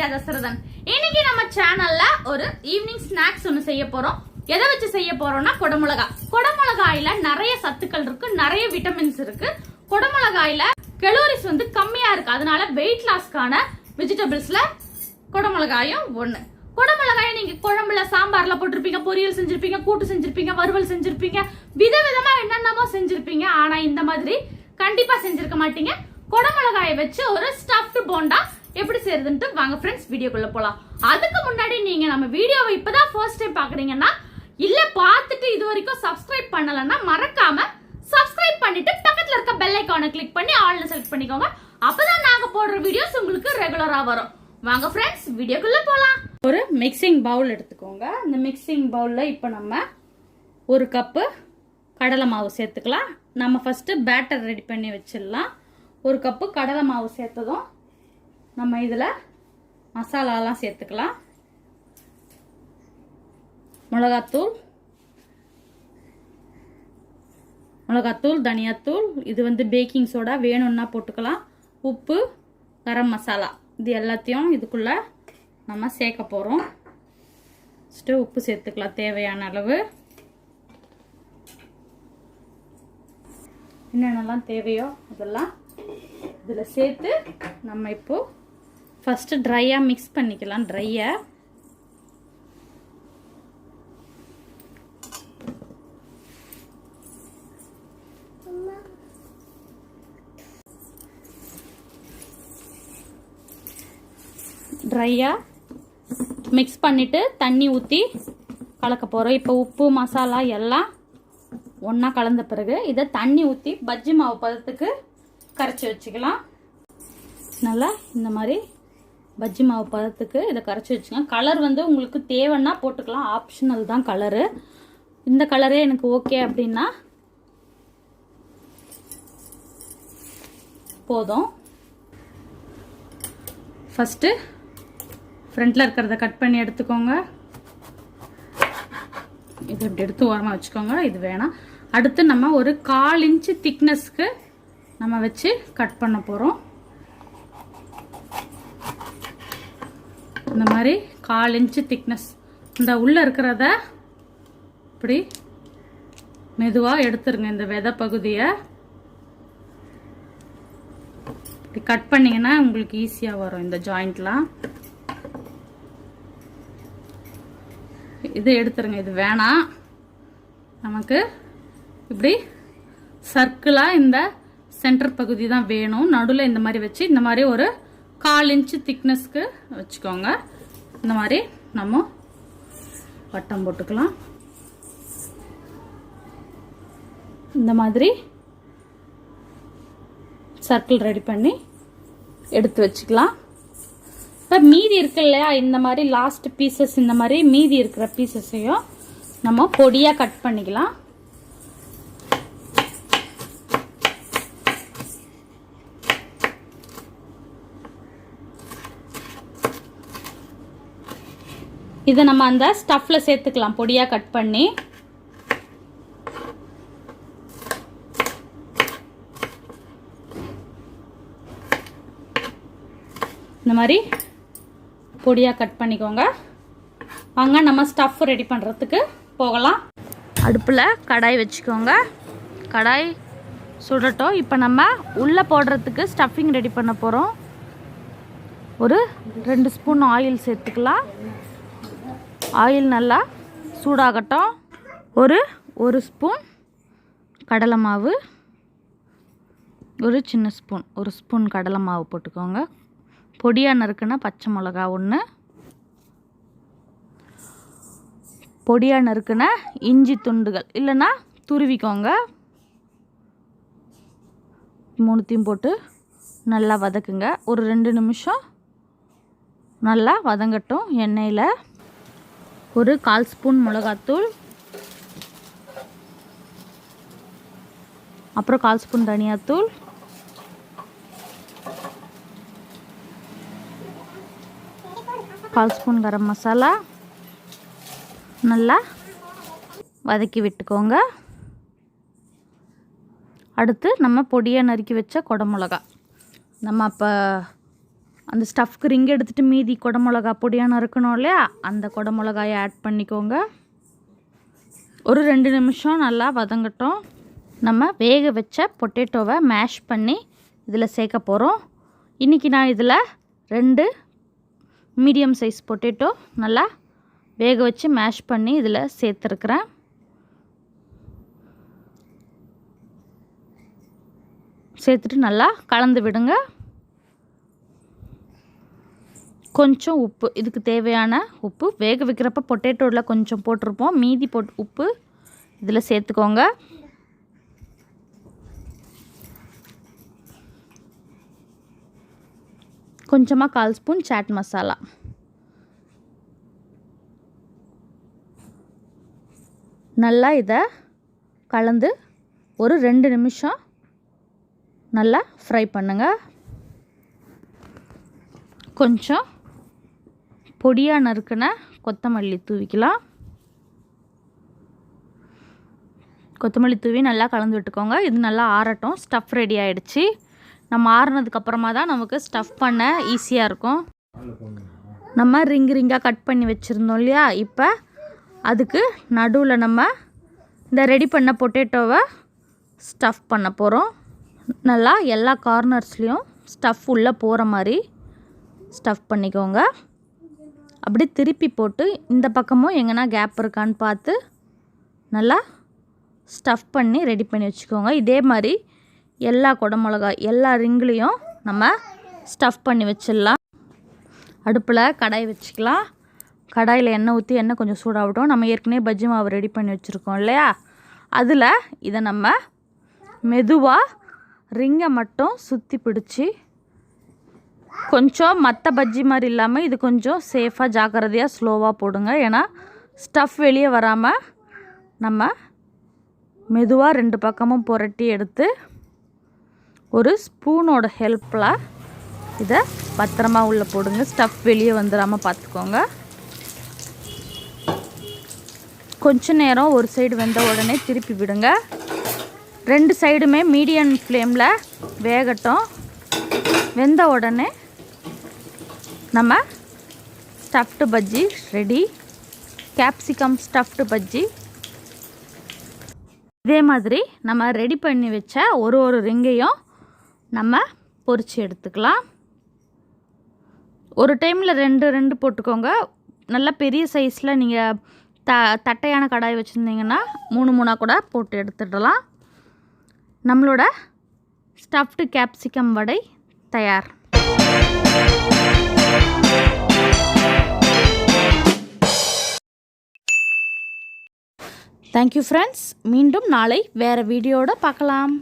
Bonda dhasarathan. இன்னைக்கு நம்ம சேனல்ல ஒரு ஈவினிங் ஸ்நாக்ஸ் ஒன்னு செய்ய போறோம். எதை வச்சு செய்ய போறோம்னா கொடமிளகாய். கொடமிளகாயில நிறைய சத்துக்கள் இருக்கு, நிறைய விட்டமின்ஸ் இருக்கு. கொடமிளகாயில கலோரிஸ் வந்து கம்மியா இருக்கு. அதனால வெயிட் லாஸ்க்கான வெஜிடபிள்ஸ்ல கொடமிளகாயும் ஒண்ணு. கொடமிளகாயை நீங்க குழம்புல சாம்பார்ல போட்டிருப்பீங்க, பொரியல் செஞ்சிருப்பீங்க, கூட்டு செஞ்சிருப்பீங்க, வறுவல் செஞ்சிருப்பீங்க, விதவிதமா என்னென்னமோ செஞ்சிருப்பீங்க. ஆனா இந்த மாதிரி கண்டிப்பா செஞ்சிருக்க மாட்டீங்க. கொடமிளகாயை வச்சு ஒரு ஸ்டஃப்டு போண்டா எப்படி செய்யறதுன்னு வாங்க ஃப்ரெண்ட்ஸ் வீடியோக்குள்ள போலாம். அதுக்கு முன்னாடி நீங்க நம்ம வீடியோவை இப்பதான் ஃபர்ஸ்ட் டைம் பாக்குறீங்கன்னா இல்ல பார்த்துட்டு இது வரைக்கும் சப்ஸ்கிரைப் பண்ணலன்னா மறக்காம சப்ஸ்கிரைப் பண்ணிட்டு பக்கத்துல இருக்க பெல் ஐகானை கிளிக் பண்ணி ஆல்னு செலக்ட் பண்ணிக்கோங்க. அப்பதான் நாங்க போடுற வீடியோஸ் உங்களுக்கு ரெகுலரா வரும். வாங்க ஃப்ரெண்ட்ஸ் வீடியோக்குள்ள போலாம். ஒரு மிக்சிங் பவுல் எடுத்துக்கோங்க. இந்த மிக்சிங் பவுல்ல இப்ப நம்ம ஒரு கப்பு கடலை மாவு சேர்த்துக்கலாம். நம்ம ஃபர்ஸ்ட் பேட்டர் ரெடி பண்ணி வச்சிடலாம். ஒரு கப்பு கடலை மாவு சேர்த்ததும் நம்ம இதுல மசாலாலாம் சேர்த்துக்கலாம். மிளகாத்தூள், தனியாத்தூள், இது வந்து பேக்கிங் சோடா வேணும்னா போட்டுக்கலாம். உப்பு, கரம் மசாலா, இது எல்லாத்தையும் இதுக்குள்ள நம்ம சேர்க்க போறோம். ஃபர்ஸ்ட் உப்பு சேர்த்துக்கலாம் தேவையான அளவு. என்னென்னலாம் தேவையோ அதெல்லாம் இதில் சேர்த்து நம்ம இப்போ ஃபர்ஸ்ட் ட்ரையா மிக்ஸ் பண்ணிக்கலாம். ட்ரையா மிக்ஸ் பண்ணிட்டு தண்ணி ஊற்றி கலக்க போகிறோம். இப்போ உப்பு மசாலா எல்லாம் ஒன்றா கலந்த பிறகு இதை தண்ணி ஊற்றி பஜ்ஜி மாவு பதத்துக்கு கரைச்சி வச்சுக்கலாம். நல்லா இந்த மாதிரி பஜ்ஜி மாவு பதத்துக்கு இதை கரைச்சி வச்சுக்கலாம். கலர் வந்து உங்களுக்கு தேவைன்னா போட்டுக்கலாம், ஆப்ஷனல் தான் கலரு. இந்த கலரே எனக்கு ஓகே அப்படின்னா போதும். ஃபர்ஸ்ட் ஃப்ரண்ட்ல இருக்கிறத கட் பண்ணி எடுத்துக்கோங்க. இது இப்படி எடுத்து ஓரமாக வச்சுக்கோங்க, இது வேணாம். அடுத்து நம்ம ஒரு 1/4 இன்ச்சு திக்னஸ்க்கு நம்ம வச்சு கட் பண்ண போகிறோம். இந்த மாதிரி 1/4 இன்ச்சு திக்னஸ். இந்த உள்ள இருக்கிறத இப்படி மெதுவாக எடுத்துருங்க. இந்த விதை பகுதியை இப்படி கட் பண்ணிங்கன்னா உங்களுக்கு ஈஸியாக வரும் இந்த ஜாயிண்ட்லாம். இது எடுத்துருங்க, இது வேணாம். நமக்கு இப்படி சர்க்கிளாக இந்த சென்டர் பகுதி தான் வேணும். நடுவில் இந்த மாதிரி வச்சு இந்த மாதிரி ஒரு 1/4 இன்ச்சு திக்னஸ்க்கு வச்சுக்கோங்க. இந்த மாதிரி நம்ம வட்டம் போட்டுக்கலாம். இந்த மாதிரி சர்க்கிள் ரெடி பண்ணி எடுத்து வச்சுக்கலாம். இப்போ மீதி இருக்கு இல்லையா, இந்த மாதிரி லாஸ்ட் பீசஸ், இந்த மாதிரி மீதி இருக்கிற பீசஸையும் நம்ம பொடியாக கட் பண்ணிக்கலாம். இதை நம்ம அந்த ஸ்டஃப்ல சேர்த்துக்கலாம் பொடியாக கட் பண்ணி. இந்த மாதிரி பொடியாக கட் பண்ணிக்கோங்க. வாங்க நம்ம ஸ்டஃப் ரெடி பண்ணுறதுக்கு போகலாம். அடுப்பில் கடாய் வச்சுக்கோங்க. கடாய் சுடட்டும். இப்போ நம்ம உள்ளே போடுறதுக்கு ஸ்டஃபிங் ரெடி பண்ண போகிறோம். ஒரு 2 ஸ்பூன் ஆயில் சேர்த்துக்கலாம். ஆயில் நல்லா சூடாகட்டும். ஒரு ஸ்பூன் கடலை மாவு, ஒரு சின்ன ஸ்பூன், 1 ஸ்பூன் கடலை மாவு போட்டுக்கோங்க. பொடியாக நறுக்குன பச்சை மிளகா 1, பொடியாக நறுக்குன இஞ்சி துண்டுகள் இல்லைன்னா துருவிக்கோங்க. 3த்தையும் போட்டு நல்லா வதக்குங்க. ஒரு 2 நிமிஷம் நல்லா வதங்கட்டும் எண்ணெயில். ஒரு 1/4 ஸ்பூன் மிளகாத்தூள், அப்புறம் 1/4 ஸ்பூன் தனியாத்தூள், கால் ஸ்பூன் கரம் மசாலா நல்லா வதக்கி விட்டுக்கோங்க. அடுத்து நம்ம பொடியாக நறுக்கி வச்ச குடமிளகா நம்ம அப்போ அந்த ஸ்டஃப்க்கு ரிங் எடுத்துகிட்டு மீதி குடமிளகா பொடியான இருக்கணும் இல்லையா, அந்த குடமிளகாயை ஆட் பண்ணிக்கோங்க. ஒரு 2 நிமிஷம் நல்லா வதங்கட்டும். நம்ம வேக வச்ச பொட்டேட்டோவை மேஷ் பண்ணி இதில் சேர்க்க போகிறோம். இன்றைக்கி நான் இதில் 2 மீடியம் சைஸ் பொட்டேட்டோ நல்லா வேக வச்சு மேஷ் பண்ணி இதில் சேர்த்துருக்குறேன். சேர்த்துட்டு நல்லா கலந்து விடுங்க. கொஞ்சம் உப்பு, இதுக்கு தேவையான உப்பு வேக வைக்கிறப்ப பொட்டேட்டோவில் கொஞ்சம் போட்டிருப்போம், மீதி உப்பு இதில் சேர்த்துக்கோங்க. கொஞ்சமாக 1/4 ஸ்பூன் சாட் மசாலா. நல்லா இதை கலந்து ஒரு 2 நிமிஷம் நல்லா ஃப்ரை பண்ணுங்கள். கொஞ்சம் பொடியாக நறுக்கின கொத்தமல்லி தூவிக்கலாம். கொத்தமல்லி தூவி நல்லா கலந்து விட்டுக்கோங்க. இது நல்லா ஆறட்டும். ஸ்டஃப் ரெடி ஆகிடுச்சு. நம்ம ஆறுனதுக்கப்புறமா தான் நமக்கு ஸ்டஃப் பண்ண ஈஸியாக இருக்கும். நம்ம ரிங்காக கட் பண்ணி வச்சுருந்தோம் இல்லையா, இப்போ அதுக்கு நடுவில் நம்ம இந்த ரெடி பண்ண பொட்டேட்டோவை ஸ்டஃப் பண்ண போகிறோம். நல்லா எல்லா கார்னர்ஸ்லேயும் ஸ்டஃப் உள்ளே போகிற மாதிரி ஸ்டஃப் பண்ணிக்கோங்க. அப்படி திருப்பி போட்டு இந்த பக்கமும் எங்கன்னா கேப் இருக்கான்னு பார்த்து நல்லா ஸ்டஃப் பண்ணி ரெடி பண்ணி வச்சுக்கோங்க. இதே மாதிரி எல்லா குடமிளகாய் எல்லா ரிங்லேயும் நம்ம ஸ்டஃப் பண்ணி வச்சிடலாம். அடுப்பில் கடாய் வச்சுக்கலாம். கடாயில் எண்ணெய் ஊற்றி எண்ணெய் கொஞ்சம் சூடாகட்டும். நம்ம ஏற்கனவே பஜ்ஜி மாவு ரெடி பண்ணி வச்சுருக்கோம் இல்லையா, அதில் இதை நம்ம மெதுவாக ரிங்கை மட்டும் சுற்றி பிடிச்சி, கொஞ்சம் மற்ற பஜ்ஜி மாதிரி இல்லாமல் இது கொஞ்சம் சேஃபாக ஜாக்கிரதையாக ஸ்லோவாக போடுங்க. ஏன்னா ஸ்டஃப் வெளியே வராமல் நம்ம மெதுவாக 2 பக்கமும் புரட்டி எடுத்து ஒரு ஸ்பூனோட ஹெல்ப்பில் இதை பத்திரமா உள்ளே போடுங்க. ஸ்டஃப் வெளியே வந்துடாமல் பார்த்துக்கோங்க. கொஞ்ச நேரம் ஒரு சைடு வெந்த உடனே திருப்பி விடுங்க. 2 சைடுமே மீடியம் ஃப்ளேமில் வேகட்டும். வெந்த உடனே நம்ம stuffed bajji ready. Capsicum stuffed bajji. இதே மாதிரி நம்ம ரெடி பண்ணி வச்ச ஒரு ரிங்கையும் நம்ம பொரிச்சு எடுத்துக்கலாம். ஒரு டைமில் 2 போட்டுக்கோங்க. நல்லா பெரிய சைஸில் நீங்கள் தட்டையான கடாய் வச்சுருந்தீங்கன்னா 3 கூட போட்டு எடுத்துடலாம். நம்மளோட ஸ்டஃப்டு கேப்சிகம் வடை தயார். Thank you friends. மீண்டும் நாளை வேறு வீடியோட பார்க்கலாம்.